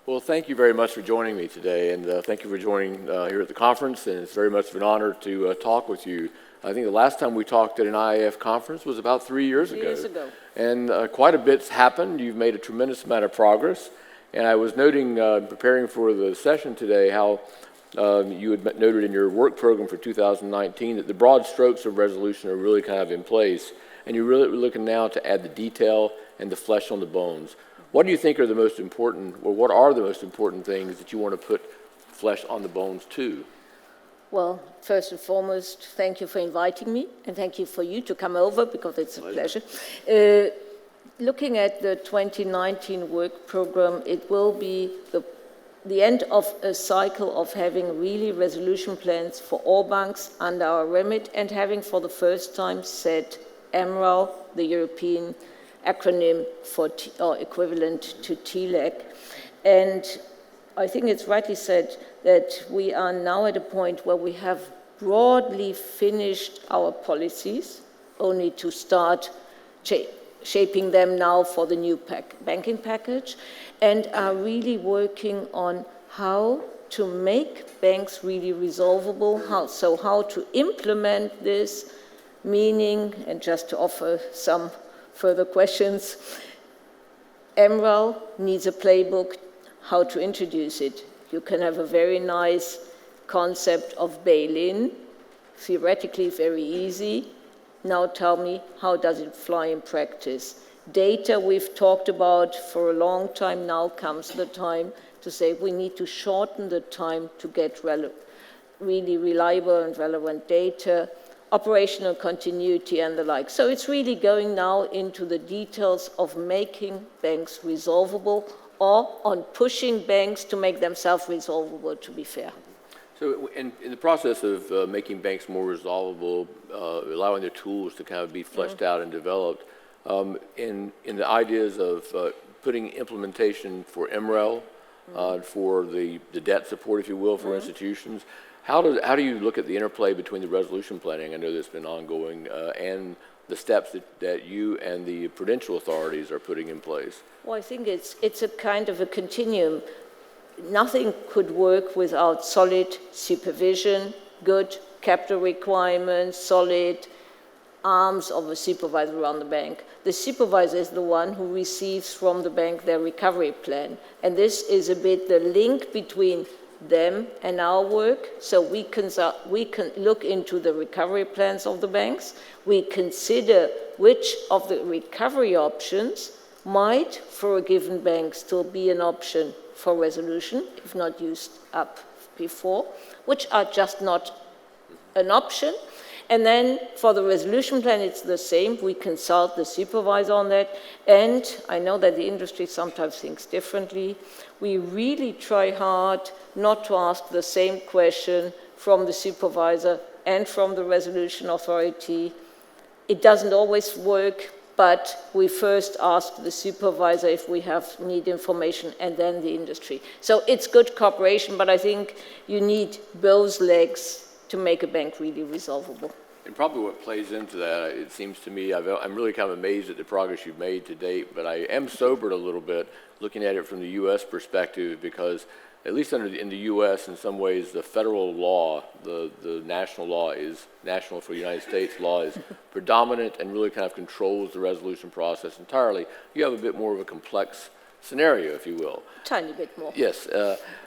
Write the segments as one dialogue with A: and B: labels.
A: Well, thank you very much for joining me today, and thank you for joining here at the conference, and it's very much of an honor to talk with you. I think the last time we talked at an IAF conference was about 3 years ago.
B: 3 years ago.
A: And quite a bit's happened. You've made a tremendous amount of progress, and I was noting, preparing for the session today, how you had noted in your work program for 2019 that the broad strokes of resolution are really kind of in place, and you're really looking now to add the detail and the flesh on the bones. What do you think are the most important, or what are the most important things that you want to put flesh on the bones to?
B: Well, first and foremost, thank you for inviting me, and thank you for you to come over, because it's a pleasure. Looking at the 2019 work program, it will be the end of a cycle of having really resolution plans for all banks under our remit, and having for the first time set MREL, the European acronym for or equivalent to TLAC. And I think it's rightly said that we are now at a point where we have broadly finished our policies, only to start shaping them now for the new banking package, and are really working on how to make banks really resolvable, how to implement this, meaning, and just to offer some further questions, MREL needs a playbook how to introduce it. You can have a very nice concept of bail-in, theoretically very easy. Now tell me, how does it fly in practice? Data we've talked about for a long time. Now comes the time to say we need to shorten the time to get really reliable and relevant data, operational continuity and the like. So it's really going now into the details of making banks resolvable, or on pushing banks to make themselves resolvable, to be fair.
A: So in the process of making banks more resolvable, allowing their tools to kind of be fleshed out and developed, in the ideas of putting implementation for MREL, for the debt support, if you will, for institutions, how do you look at the interplay between the resolution planning, I know that's been ongoing, and the steps that you and the prudential authorities are putting in place?
B: Well, I think it's a kind of a continuum. Nothing could work without solid supervision, good capital requirements, solid arms of a supervisor around the bank. The supervisor is the one who receives from the bank their recovery plan. And this is a bit the link between them and our work. So we can look into the recovery plans of the banks. We consider which of the recovery options might, for a given bank, still be an option for resolution, if not used up before, which are just not an option. And then for the resolution plan, it's the same. We consult the supervisor on that. And I know that the industry sometimes thinks differently. We really try hard not to ask the same question from the supervisor and from the resolution authority. It doesn't always work, but we first ask the supervisor if we need information, and then the industry. So it's good cooperation, but I think you need both legs to make a bank really resolvable.
A: And probably what plays into that, it seems to me, I'm really kind of amazed at the progress you've made to date, but I am sobered a little bit looking at it from the U.S. perspective, because at least in the U.S., in some ways, the federal law, the national law is, national for the United States law is predominant and really kind of controls the resolution process entirely. You have a bit more of a complex scenario, if you will.
B: Tiny bit more.
A: Yes.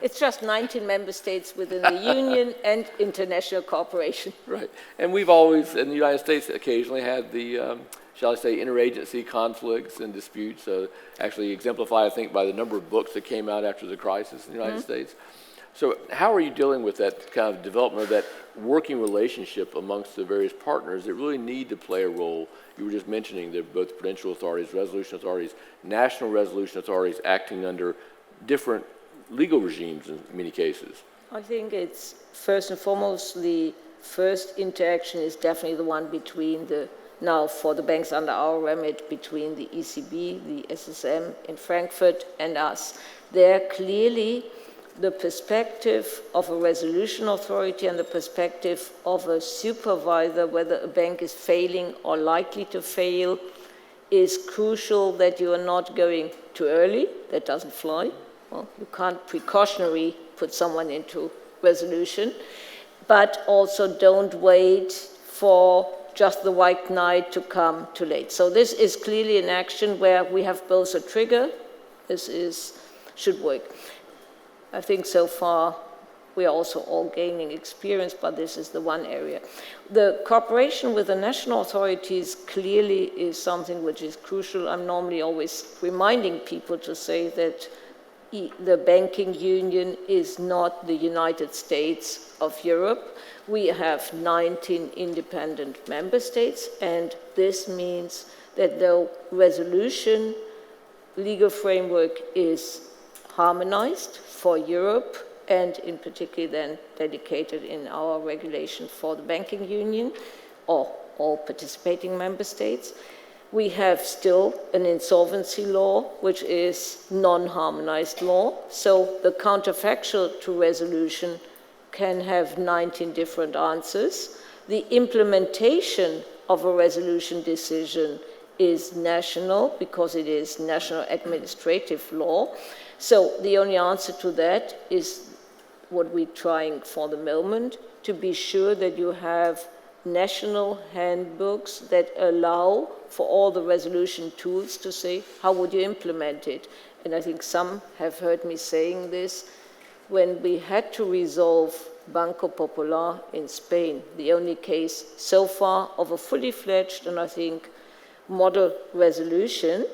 B: It's just 19 member states within the union and international cooperation.
A: Right. And we've always, in the United States, occasionally had the, shall I say, interagency conflicts and disputes, actually exemplified, I think, by the number of books that came out after the crisis in the United States. So how are you dealing with that kind of development of that working relationship amongst the various partners that really need to play a role? You were just mentioning that both prudential authorities, resolution authorities, national resolution authorities acting under different legal regimes in many cases.
B: I think it's first and foremost, the first interaction is definitely the one between now for the banks under our remit, between the ECB, the SSM in Frankfurt, and us. There clearly the perspective of a resolution authority and the perspective of a supervisor, whether a bank is failing or likely to fail, is crucial, that you are not going too early, that doesn't fly, well, you can't precautionary put someone into resolution, but also don't wait for just the white knight to come too late. So this is clearly an action where we have both a trigger. Should work. I think so far we are also all gaining experience, but this is the one area. The cooperation with the national authorities clearly is something which is crucial. I'm normally always reminding people to say that the banking union is not the United States of Europe. We have 19 independent member states, and this means that the resolution legal framework is harmonized for Europe, and in particular then dedicated in our regulation for the banking union, or all participating member states. We have still an insolvency law, which is non-harmonized law, so the counterfactual to resolution can have 19 different answers. The implementation of a resolution decision is national because it is national administrative law. So the only answer to that is what we're trying for the moment, to be sure that you have national handbooks that allow for all the resolution tools to say, how would you implement it? And I think some have heard me saying this. When we had to resolve Banco Popular in Spain, the only case so far of a fully fledged and I think model resolution,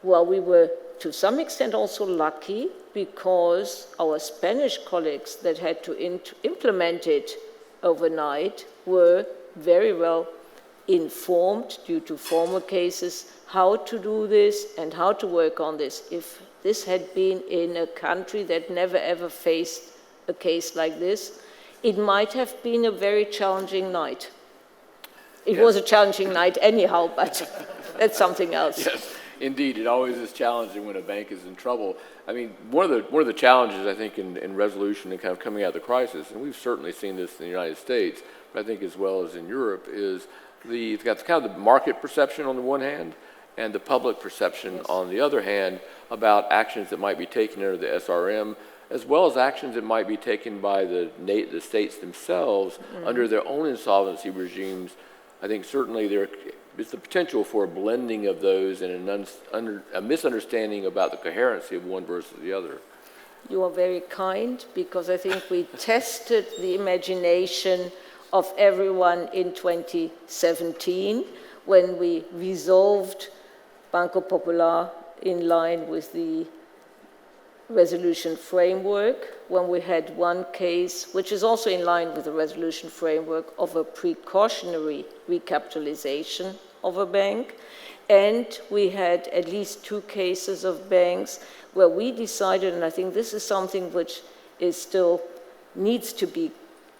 B: well, we were to some extent also lucky because our Spanish colleagues that had to implement it overnight were very well informed due to former cases how to do this and how to work on this. If this had been in a country that never ever faced a case like this, it might have been a very challenging night. It was a challenging night anyhow, but that's something else.
A: Yes, indeed. It always is challenging when a bank is in trouble. I mean, one of the challenges, I think, in resolution and kind of coming out of the crisis, and we've certainly seen this in the United States, but I think as well as in Europe, is it's got kind of the market perception on the one hand and the public perception on the other hand about actions that might be taken under the SRM, as well as actions that might be taken by the states themselves under their own insolvency regimes. I think certainly there is the potential for a blending of those and a misunderstanding about the coherency of one versus the other.
B: You are very kind, because I think we tested the imagination of everyone in 2017 when we resolved Banco Popular in line with the resolution framework, when we had one case, which is also in line with the resolution framework, of a precautionary recapitalization of a bank. And we had at least 2 cases of banks where we decided, and I think this is something which is still needs to be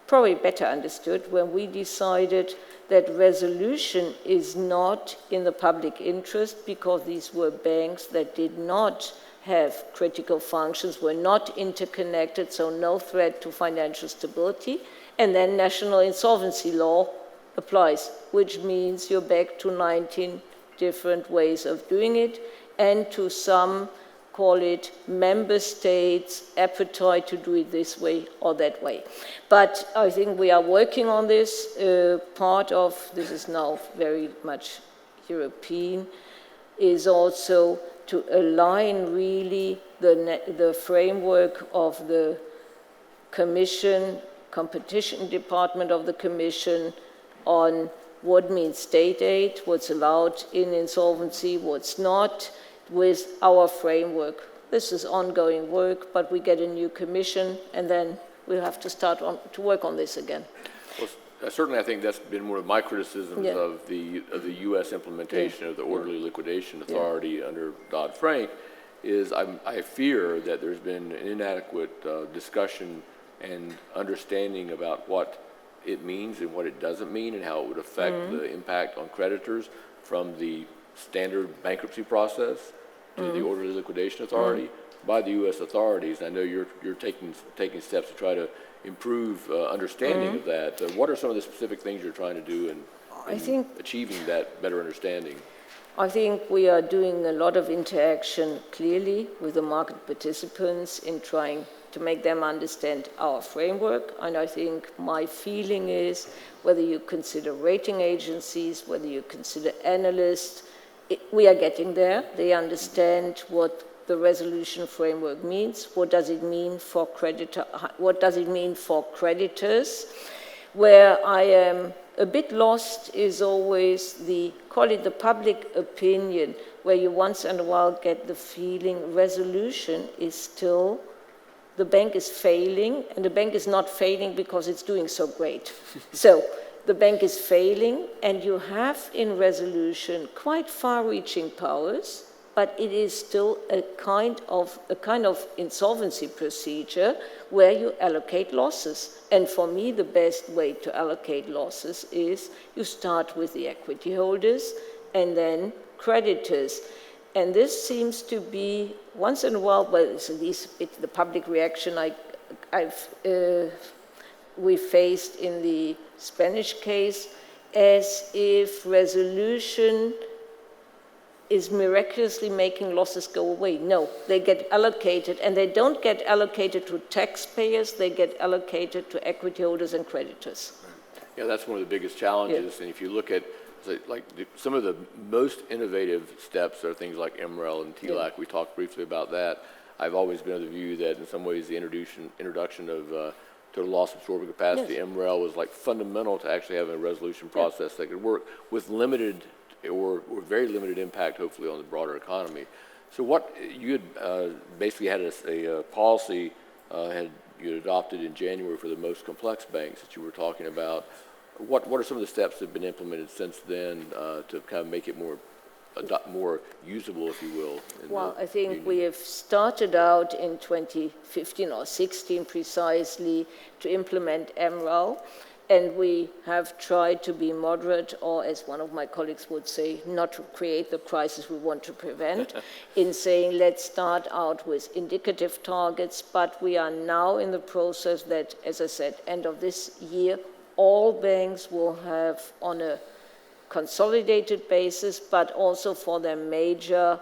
B: probably better understood, when we decided that resolution is not in the public interest because these were banks that did not have critical functions, were not interconnected, so no threat to financial stability. And then national insolvency law applies, which means you're back to 19 different ways of doing it, and to some call it member states' appetite to do it this way or that way. But I think we are working on this. Part of this is now very much European, is also to align really the framework of the Commission, competition department of the Commission, on what means state aid, what's allowed in insolvency, what's not, with our framework. This is ongoing work, but we get a new commission, and then we'll have to start to work on this again.
A: Well, certainly I think that's been one of my criticisms of the U.S. implementation of the Orderly Liquidation Authority under Dodd-Frank, is I fear that there's been an inadequate discussion and understanding about what it means and what it doesn't mean and how it would affect the impact on creditors from the standard bankruptcy process to the Orderly Liquidation Authority by the U.S. authorities. I know you're taking steps to try to improve understanding of that. What are some of the specific things you're trying to do in achieving that better understanding?
B: I think we are doing a lot of interaction clearly with the market participants in trying to make them understand our framework. And I think my feeling is whether you consider rating agencies, whether you consider analysts, we are getting there. They understand what the resolution framework means. What does it mean for what does it mean for creditors? Where I am a bit lost is always call it the public opinion, where you once in a while get the feeling resolution is still, the bank is failing, and the bank is not failing because it's doing so great. So the bank is failing, and you have in resolution quite far-reaching powers, but it is still a kind of insolvency procedure where you allocate losses. And for me, the best way to allocate losses is you start with the equity holders and then creditors. And this seems to be, once in a while, but it's at least the public reaction we faced in the Spanish case, as if resolution is miraculously making losses go away. No, they get allocated, and they don't get allocated to taxpayers, they get allocated to equity holders and creditors.
A: Yeah, that's one of the biggest challenges. Yeah. And if you look at some of the most innovative steps are things like MREL and TLAC. Yeah. We talked briefly about that. I've always been of the view that in some ways the introduction of total loss absorbing capacity, yes. MREL, was like fundamental to actually having a resolution process that could work with limited or very limited impact, hopefully, on the broader economy. So what you had basically had a policy you adopted in January for the most complex banks that you were talking about. What are some of the steps that have been implemented since then to kind of make it more usable, if you will?
B: Well, I think we have started out in 2015 or 16 precisely to implement MREL. And we have tried to be moderate, or as one of my colleagues would say, not to create the crisis we want to prevent, in saying let's start out with indicative targets. But we are now in the process that, as I said, end of this year, all banks will have on a consolidated basis, but also for their major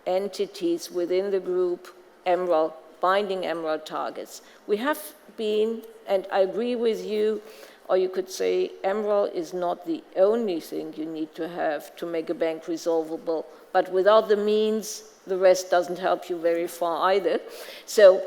B: entities within the group, MREL, binding MREL targets. We have been, and I agree with you, or you could say MREL is not the only thing you need to have to make a bank resolvable, but without the means, the rest doesn't help you very far either. So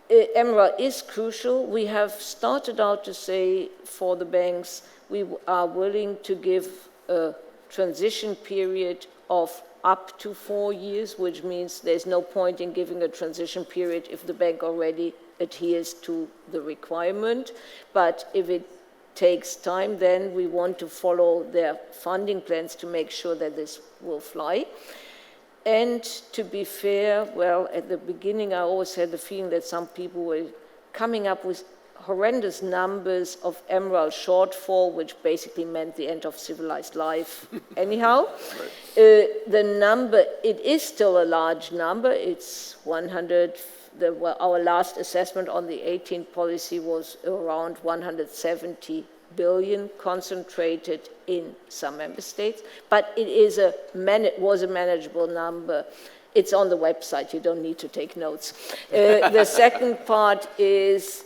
B: MREL is crucial. We have started out to say for the banks, we are willing to give a transition period of up to 4 years, which means there's no point in giving a transition period if the bank already adheres to the requirement. But if it takes time, then we want to follow their funding plans to make sure that this will fly. And to be fair, well, at the beginning, I always had the feeling that some people were coming up with horrendous numbers of MREL shortfall, which basically meant the end of civilized life anyhow. Right. The number, it is still a large number. It's 100. Our last assessment on the 18 policy was around 170 billion concentrated in some member states, but it is was a manageable number. It's on the website, you don't need to take notes. The second part is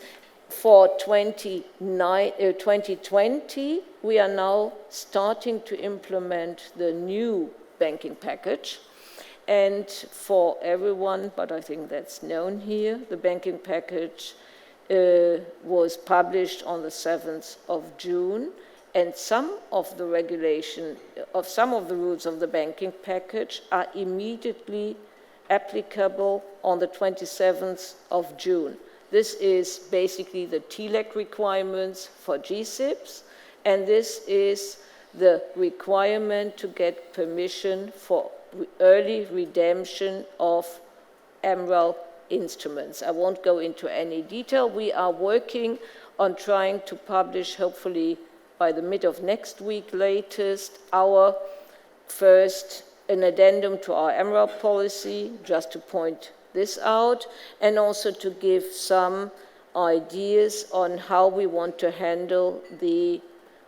B: for 2020, we are now starting to implement the new banking package. And for everyone, but I think that's known here, the banking package was published on the 7th of June, and some of the rules of the banking package are immediately applicable on the 27th of June. This is basically the TLAC requirements for GSIBs, and this is the requirement to get permission for early redemption of MREL instruments. I won't go into any detail. We are working on trying to publish, hopefully by the mid of next week latest, our first an addendum to our MREL policy, just to point this out, and also to give some ideas on how we want to handle the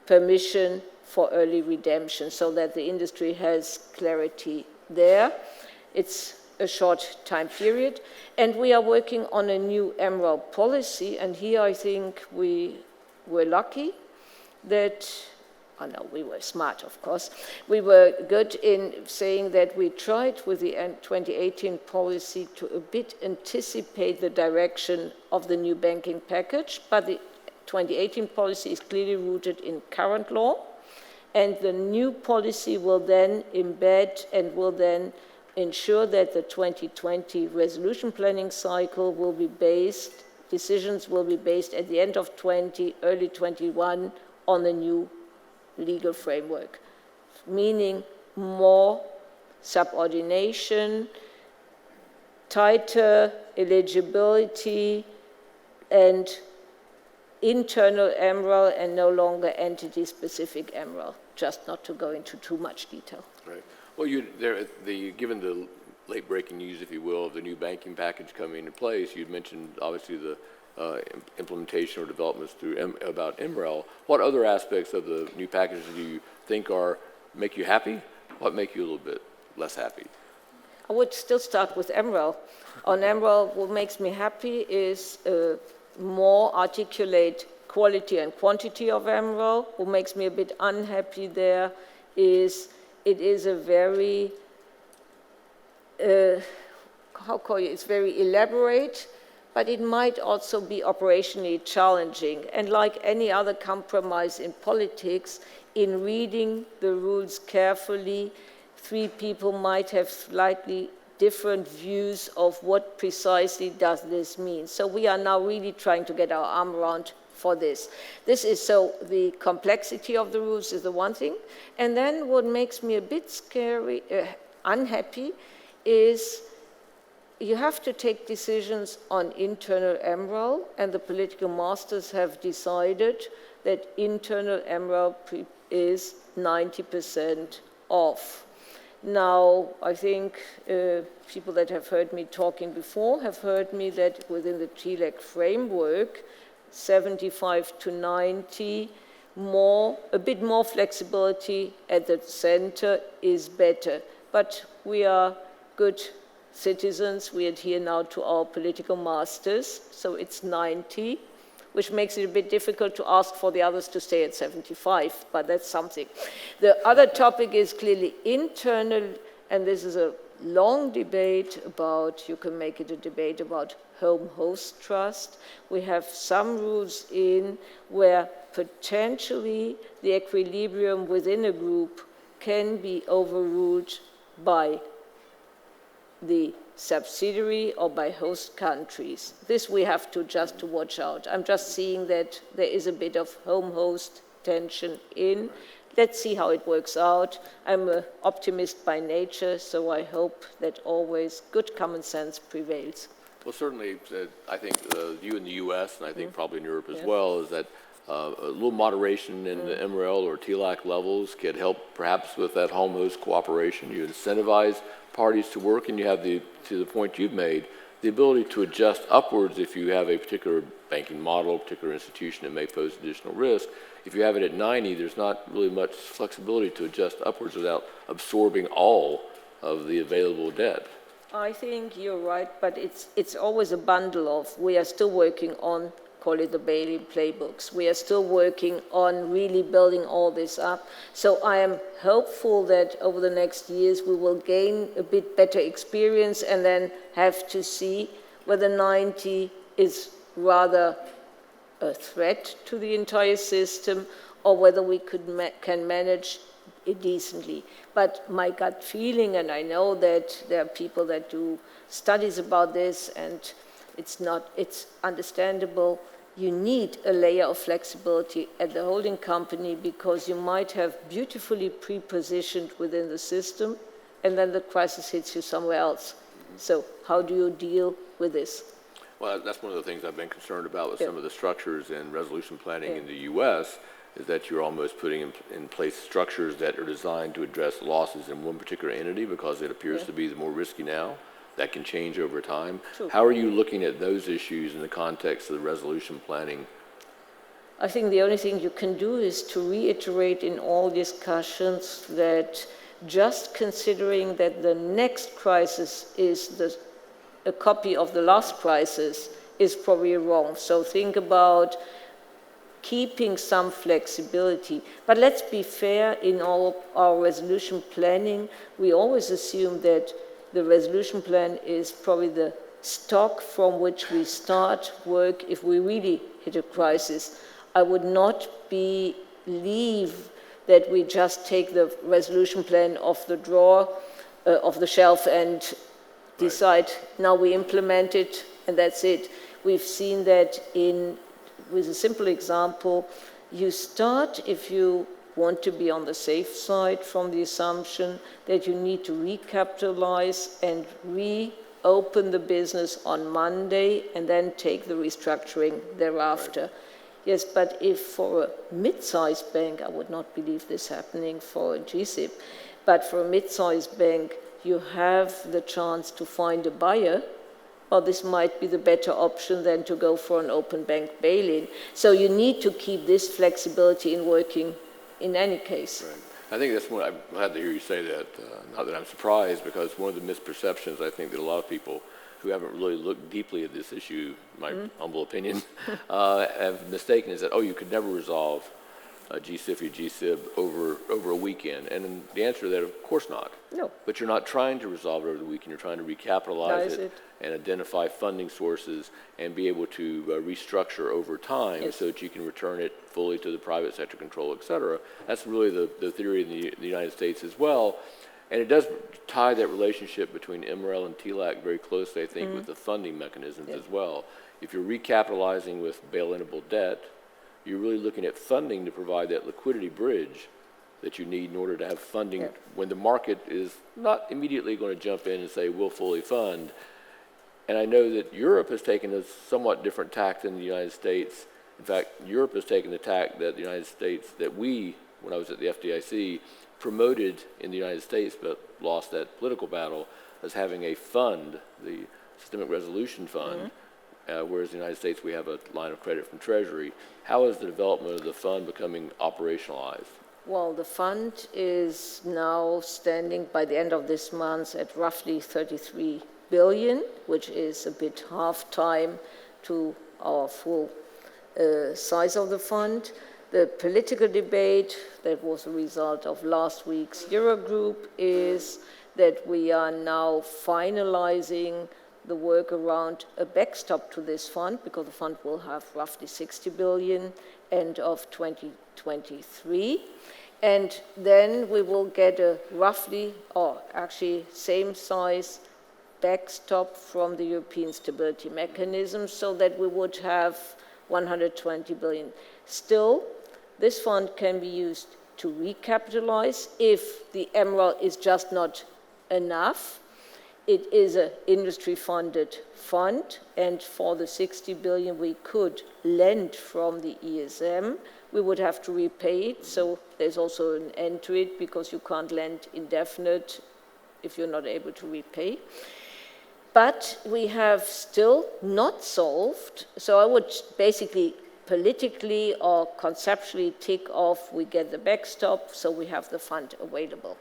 B: permission for early redemption so that the industry has clarity there. It's a short time period. And we are working on a new MREL policy. And here I think we were lucky that, oh no, we were smart, of course. We were good in saying that we tried with the 2018 policy to a bit anticipate the direction of the new banking package, but the 2018 policy is clearly rooted in current law, and the new policy will then embed and will then ensure that the 2020 resolution planning cycle will be based, decisions will be based at the end of 20, early 21 on the new legal framework, meaning more subordination, tighter eligibility, and internal MREL and no longer entity-specific MREL, just not to go into too much detail.
A: Right. Well, given the late-breaking news, if you will, of the new banking package coming into place, you'd mentioned obviously the implementation or developments about MREL. What other aspects of the new package do you think make you happy? What make you a little bit less happy?
B: I would still start with MREL. On MREL, what makes me happy is more articulate quality and quantity of MREL. What makes me a bit unhappy there is it is a very, it's very elaborate, but it might also be operationally challenging. And like any other compromise in politics, in reading the rules carefully, three people might have slightly different views of what precisely does this mean. So we are now really trying to get our arm around for this. So the complexity of the rules is the one thing. And then what makes me a bit unhappy is you have to take decisions on internal MREL, and the political masters have decided that internal MREL is 90% off. Now, I think people that have heard me talking before have heard me that within the TLAC framework, 75 to 90, a bit more flexibility at the center is better. But we are good citizens. We adhere now to our political masters, so it's 90, which makes it a bit difficult to ask for the others to stay at 75, but that's something. The other topic is clearly internal, and this is a long debate about, you can make it a debate about home host trust. We have some rules in where potentially the equilibrium within a group can be overruled by the subsidiary or by host countries. This we have to just to watch out. I'm just seeing that there is a bit of home host tension in. Let's see how it works out. I'm an optimist by nature, so I hope that always good common sense prevails.
A: Well, certainly, I think the view in the U.S., and I think probably in Europe as well, is that a little moderation in the MREL or TLAC levels could help perhaps with that home host cooperation. You incentivize parties to work, and you have to the point you've made, the ability to adjust upwards if you have a particular banking model, a particular institution that may pose additional risk. If you have it at 90, there's not really much flexibility to adjust upwards without absorbing all of the available debt.
B: I think you're right, but it's always a bundle of, we are still working on, call it the Bailey playbooks. We are still working on really building all this up. So I am hopeful that over the next years we will gain a bit better experience and then have to see whether 90 is rather a threat to the entire system or whether we can manage it decently. But my gut feeling, and I know that there are people that do studies about this, and it's understandable, you need a layer of flexibility at the holding company because you might have beautifully pre-positioned within the system and then the crisis hits you somewhere else. So how do you deal with this?
A: Well, that's one of the things I've been concerned about with some of the structures in resolution planning in the U.S. is that you're almost putting in place structures that are designed to address losses in one particular entity because it appears to be the more risky now. That can change over time.
B: True.
A: How are you looking at those issues in the context of the resolution planning
B: I think the only thing you can do is to reiterate in all discussions that just considering that the next crisis is a copy of the last crisis is probably wrong. So think about keeping some flexibility. But let's be fair, in all our resolution planning, we always assume that the resolution plan is probably the stock from which we start work if we really hit a crisis. I would not believe that we just take the resolution plan off the drawer, off the shelf, and decide now we implement it and that's it. We've seen that with a simple example, you start if you want to be on the safe side from the assumption that you need to recapitalize and reopen the business on Monday and then take the restructuring thereafter. Right. Yes, but if for a mid-sized bank, I would not believe this happening for a GSIB, but for a mid-sized bank, you have the chance to find a buyer, well, this might be the better option than to go for an open bank bail-in. So you need to keep this flexibility in working in any case.
A: Right. I think that's what I'm glad to hear you say that. Not that I'm surprised, because one of the misperceptions I think that a lot of people who haven't really looked deeply at this issue, my humble opinion, have mistaken is that, oh, you could never resolve a GSIF or GSIB over a weekend. And the answer to that, of course not. No. But you're not trying to resolve it over the weekend. You're trying to recapitalize it and identify funding sources and be able to restructure over time so that you can return it fully to the private sector control, et cetera. That's really the theory in the United States as well. And it does tie that relationship between MREL and TLAC very closely, I think, with the funding mechanisms as well. If you're recapitalizing with bail-inable debt, you're really looking at funding to provide that liquidity bridge that you need in order to have funding when the market is not immediately going to jump in and say, we'll fully fund. And I know that Europe has taken a somewhat different tack than the United States. In fact, Europe has taken the tack that the United States, that we, when I was at the FDIC, promoted in the United States but lost that political battle as having a fund, the Systemic Resolution Fund, whereas in the United States we have a line of credit from Treasury. How is the development of the fund becoming operationalized?
B: Well, the fund is now standing by the end of this month at roughly 33 billion, which is a bit half-time to our full size of the fund. The political debate that was a result of last week's Eurogroup is that we are now finalizing the work around a backstop to this fund, because the fund will have roughly 60 billion end of 2023. And then we will get a roughly, or actually same size backstop from the European Stability Mechanism, so that we would have 120 billion. Still, this fund can be used to recapitalize if the MREL is just not enough. It is an industry-funded fund, and for the 60 billion we could lend from the ESM, we would have to repay it, so there's also an end to it, because you can't lend indefinite if you're not able to repay. But we have still not solved, so I would basically politically or conceptually tick off, we get the backstop, so we have the fund available.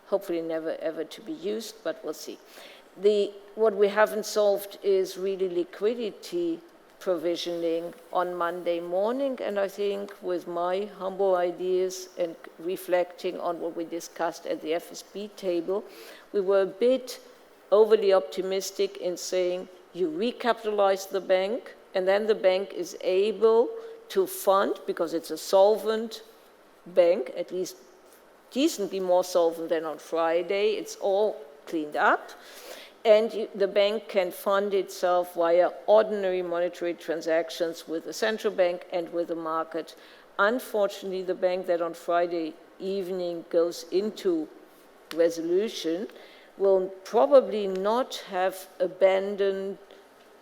B: Hopefully never ever to be used, but we'll see. What we haven't solved is really liquidity provisioning on Monday morning, and I think with my humble ideas and reflecting on what we discussed at the FSB table, we were a bit overly optimistic in saying you recapitalize the bank, and then the bank is able to fund, because it's a solvent bank, at least decently more solvent than on Friday. It's all cleaned up. And the bank can fund itself via ordinary monetary transactions with the central bank and with the market. Unfortunately, the bank that on Friday evening goes into resolution will probably not have abandoned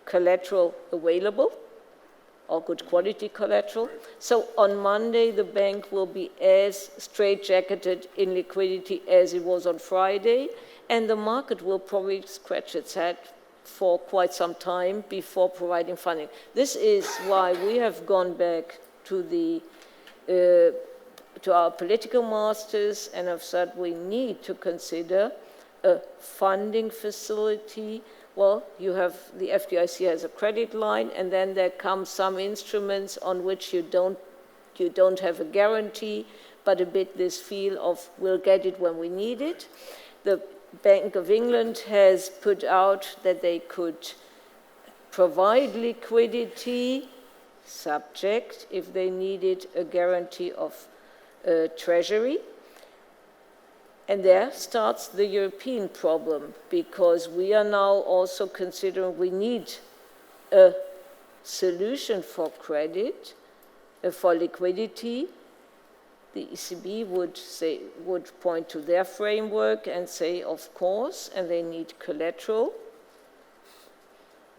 B: collateral available, or good quality collateral. So on Monday, the bank will be as straitjacketed in liquidity as it was on Friday, and the market will probably scratch its head for quite some time before providing funding. This is why we have gone back to to our political masters and have said we need to consider a funding facility. Well, you have the FDIC has a credit line, and then there come some instruments on which you don't have a guarantee, but a bit this feel of we'll get it when we need it. The Bank of England has put out that they could provide liquidity, subject, if they needed a guarantee of Treasury. And there starts the European problem, because we are now also considering we need a solution for credit, for liquidity. The ECB would point to their framework and say, of course, and they need collateral.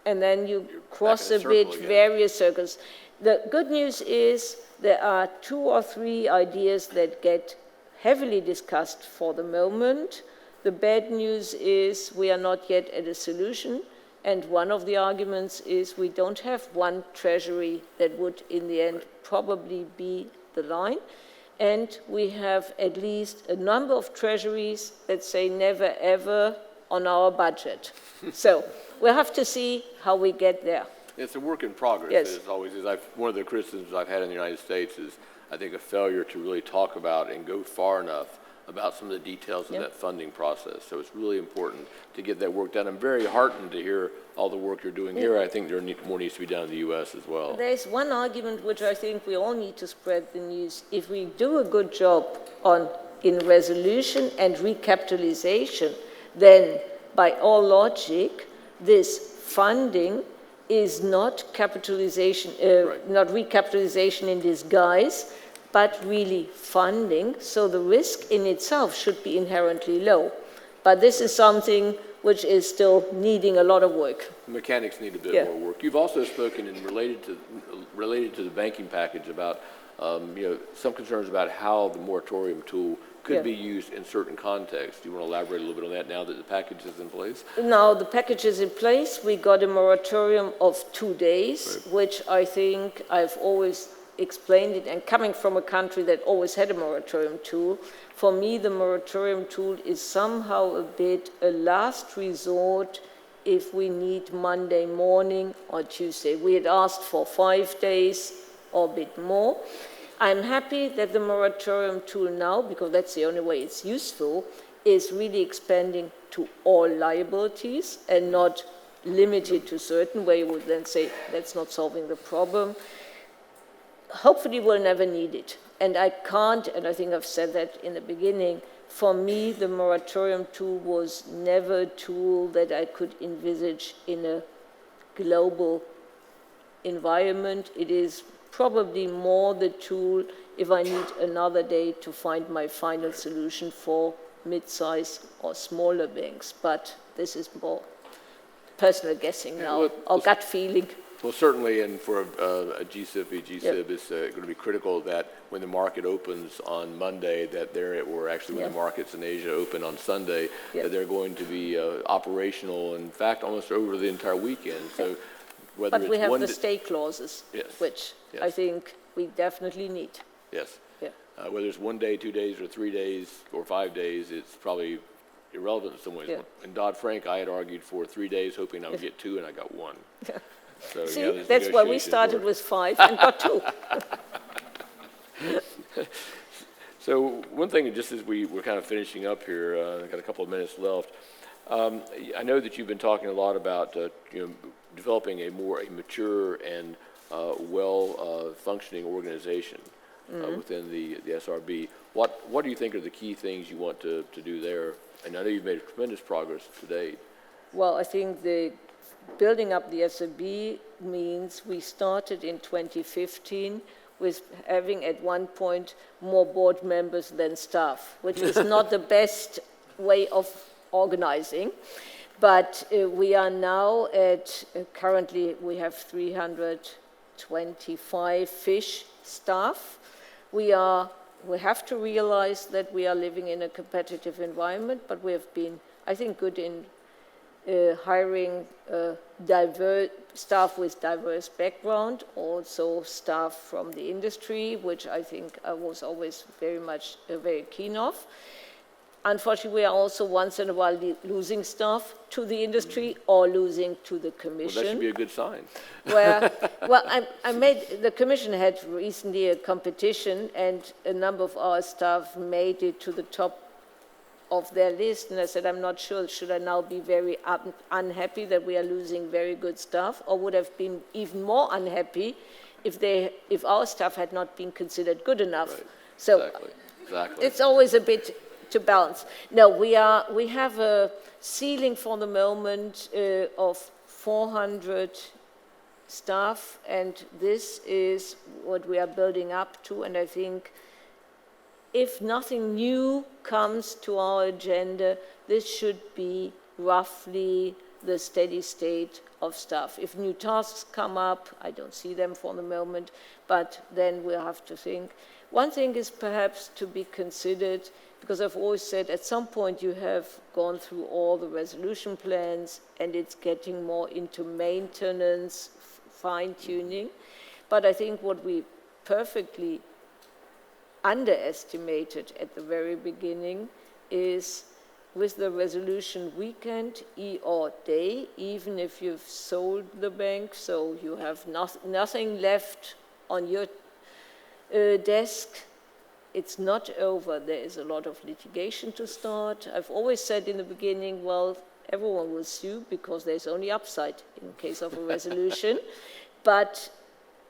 B: And then you cross a bit various circles. The good news is there are 2 or 3 ideas that get heavily discussed for the moment. The bad news is we are not yet at a solution, and one of the arguments is we don't have one treasury that would in the end probably be the line, and we have at least a number of treasuries that say never ever on our budget. So we'll have to see how we get there.
A: It's a work in progress.
B: Yes.
A: As always is. One of the criticisms I've had in the United States is, I think, a failure to really talk about and go far enough about some of the details of that funding process. So it's really important to get that work done. I'm very heartened to hear all the work you're doing here. I think more needs to be done in the U.S. as well.
B: There's one argument which I think we all need to spread the news. If we do a good job in resolution and recapitalization, then by all logic, this funding is not capitalization, not recapitalization in disguise, but really funding. So the risk in itself should be inherently low. But this is something which is still needing a lot of work.
A: The mechanics need a bit more work. You've also spoken and related to the banking package about some concerns about how the moratorium tool could be used in certain contexts. Do you want to elaborate a little bit on that now that the package is in place?
B: Now the package is in place. We got a moratorium of 2 days, which I think I've always explained it, and coming from a country that always had a moratorium tool, for me the moratorium tool is somehow a bit a last resort if we need Monday morning or Tuesday. We had asked for 5 days or a bit more. I'm happy that the moratorium tool now, because that's the only way it's useful, is really expanding to all liabilities and not limited to certain, where you would then say that's not solving the problem. Hopefully we'll never need it. And I can't, and I think I've said that in the beginning, for me the moratorium tool was never a tool that I could envisage in a global environment. It is probably more the tool if I need another day to find my final solution for mid-size or smaller banks. But this is more personal guessing now, or gut feeling.
A: Well, certainly, and for a GSIB, it's going to be critical that when the market opens on Monday, that when the markets in Asia open on Sunday, that they're going to be operational, in fact, almost over the entire weekend. So whether
B: but we have the stay clauses, which I think we definitely need.
A: Yes. Yeah. Whether it's 1 day, 2 days, or 3 days, or 5 days, it's probably irrelevant in some ways. Yeah. In Dodd-Frank, I had argued for 3 days, hoping I would get 2, and I got 1. So,
B: see, that's why we started with 5 and got 2.
A: So one thing, just as we're kind of finishing up here, I've got a couple of minutes left. I know that you've been talking a lot about developing a more mature and well-functioning organization within the SRB. What do you think are the key things you want to do there? And I know you've made tremendous progress to date.
B: Well, I think building up the SRB means we started in 2015 with having at one point more board members than staff, which is not the best way of organizing. But we are now currently we have 325-ish staff. We have to realize that we are living in a competitive environment, but we have been, I think, good in hiring staff with diverse background, also staff from the industry, which I think I was always very keen of. Unfortunately, we are also once in a while losing staff to the industry or losing to the Commission.
A: Well, that should be a good sign.
B: The Commission had recently a competition, and a number of our staff made it to the top of their list, and I said, I'm not sure, should I now be very unhappy that we are losing very good staff, or would have been even more unhappy if our staff had not been considered good enough?
A: Right.
B: So
A: Exactly.
B: it's always a bit to balance. No, we have a ceiling for the moment of 400 staff, and this is what we are building up to, and I think if nothing new comes to our agenda, this should be roughly the steady state of staff. If new tasks come up, I don't see them for the moment, but then we'll have to think. One thing is perhaps to be considered, because I've always said at some point you have gone through all the resolution plans and it's getting more into maintenance, fine-tuning. But I think what we perfectly underestimated at the very beginning is with the resolution weekend or day, even if you've sold the bank, so you have nothing left on your desk, it's not over. There is a lot of litigation to start. I've always said in the beginning, well, everyone will sue because there's only upside in case of a resolution. But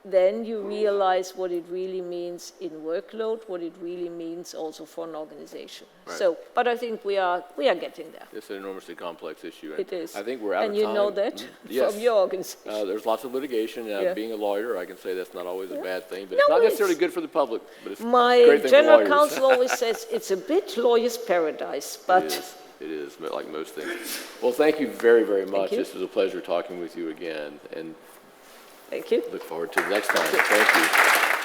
B: then you realize what it really means in workload, what it really means also for an organization.
A: Right.
B: So, but I think we are getting there.
A: It's an enormously complex issue.
B: It is.
A: I think we're out of
B: time.
A: time.
B: And you know that
A: Yes.
B: from your organization.
A: There's lots of litigation.
B: Yeah.
A: Being a lawyer, I can say that's not always a bad thing, but
B: No,
A: it's not
B: it's-
A: necessarily good for the public. But it's a
B: My
A: great thing
B: general
A: for lawyers.
B: counsel always says it's a bit lawyer's paradise, but
A: It is, like most things. Well, thank you very, very much.
B: you.
A: This was a pleasure talking with you again, and
B: thank you.
A: look forward to the next time. Thank you.